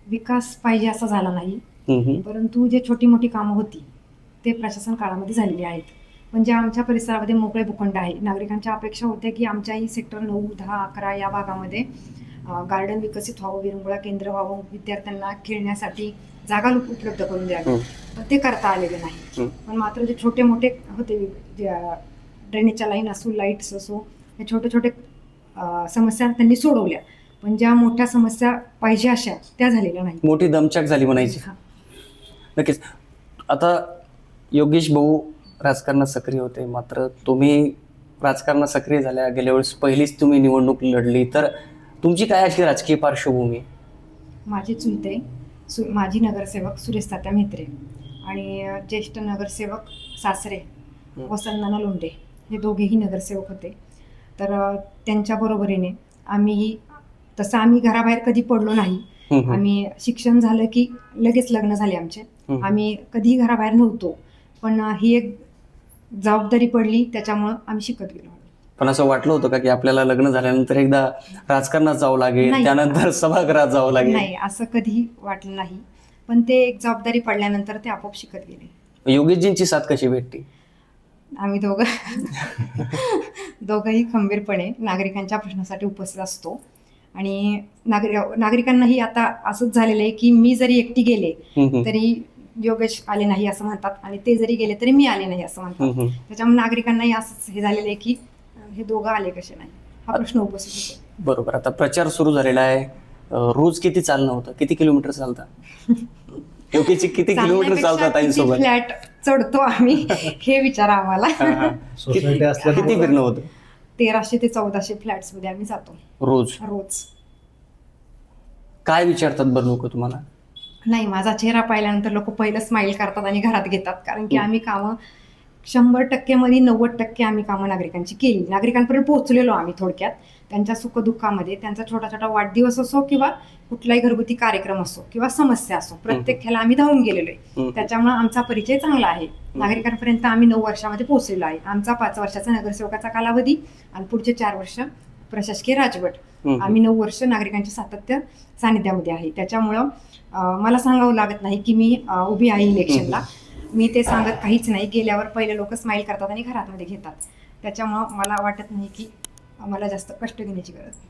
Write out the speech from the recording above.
विकास पाहिजे असा झाला नाही, हम्म. परंतु जे छोटी मोठी कामं होती ते प्रशासन काळामध्ये झालेली आहेत. म्हणजे आमच्या परिसरामध्ये मोकळे भूखंड आहे. नागरिकांच्या अपेक्षा होत्या की आमच्याही सेक्टर 9, 10, 11 या भागामध्ये गार्डन विकसित व्हावं, विरंगुळा केंद्र व्हावं, विद्यार्थ्यांना खेळण्यासाठी जागा उपलब्ध करून द्यावी. हम्म. पण ते करता आलेले नाही. पण मात्र जे छोटे मोठे होते, जे ड्रेनेजच्या लाईन असो, लाईट्स असो, हे छोटे छोटे समस्या त्यांनी सोडवल्या. पण ज्या मोठ्या समस्या पाहिजे अशा त्या झालेल्या नाही. मोठी दमछाक झाली म्हणायची. नक्कीच. आता योगेश भाऊ राजकारणात सक्रिय होते, मात्र तुम्ही राजकारणात सक्रिय झाल्या गेल्या वेळेस पहिलीच तुम्ही निवडणूक लढली, तर तुमची काय अशी राजकीय पार्श्वभूमी? माझे चुलते माजी नगरसेवक सुरेश तात्या म्हेत्रे आणि ज्येष्ठ नगरसेवक सासरे वसंतनाना लोंढे हे दोघेही नगरसेवक होते. तर त्यांच्या बरोबरीने तसं आम्ही घराबाहेर कधी पडलो नाही. आम्ही शिक्षण झालं की लगेच लग्न झाले आमचे. आम्ही कधीही घराबाहेर नव्हतो, पण ही एक जबाबदारी पडली, त्याच्यामुळं आम्ही शिकत गेलो. पण असं वाटलं होतं का की आपल्याला लग्न झाल्यानंतर एकदा राजकारणात जावं लागेल, त्यानंतर सभागृहात जावं लागेल? नाही, असं कधीही वाटलं नाही. पण ते एक जबाबदारी पडल्यानंतर ते आपोआप शिकत गेले. योगेशजींची साथ कशी भेटली? आम्ही दोघंही खंबीरपणे नागरिकांच्या प्रश्नासाठी उपस्थित असतो. आणि नागरिकांनाही आता असंच झालेलं आहे की मी जरी एकटी गेले तरी योगेश आले नाही असं म्हणतात, आणि ते जरी गेले तरी मी आले नाही असं म्हणतात. त्याच्यामुळे नागरिकांनाही असंच हे झालेलं आहे की हे दोघं आले कसे नाही, हा प्रश्न उपस्थित होतो. बरोबर. आता प्रचार सुरू झालेला आहे. रोज किती चालणं होतं? किती किलोमीटर चालतात? योगेशजी किती किलोमीटर चालतात आईसोबत? फ्लॅट चढतो आम्ही हे विचारा आम्हाला. किती फिरणं होतं? 1300 ते 1400 फ्लॅट्स मध्ये आम्ही जातो रोज. काय विचारतात बरं लोक तुम्हाला? नाही, माझा चेहरा पाहिल्यानंतर लोक पहिलं स्माइल करतात आणि घरात घेतात, कारण की आम्ही कामं 100% मध्ये 90% आम्ही कामं नागरिकांची केली. नागरिकांपर्यंत पोहोचलेलो आम्ही थोडक्यात. त्यांच्या सुखदुःखामध्ये, त्यांचा छोटा छोटा वाढदिवस असो किंवा कुठलाही घरगुती कार्यक्रम असो किंवा समस्या असो, प्रत्येक ह्याला आम्ही धावून गेलेलो आहे. त्याच्यामुळे आमचा परिचय चांगला आहे. नागरिकांपर्यंत आम्ही 9 वर्षामध्ये पोहोचलेलो आहे. आमचा 5 वर्षाचा नगरसेवकाचा कालावधी आणि पुढचे 4 वर्ष प्रशासकीय राजवट. आम्ही 9 वर्ष नागरिकांच्या सातत्य सानिध्यामध्ये आहे. त्याच्यामुळं मला सांगावं लागत नाही की मी उभी आहे इलेक्शनला. मी ते सांगत काहीच नाही. गेल्यावर पहिले लोक स्माइल करतात आणि घरामध्ये घेतात. त्याच्यामुळं मला वाटत नाही की मला जास्त कष्ट घेण्याची गरज आहे.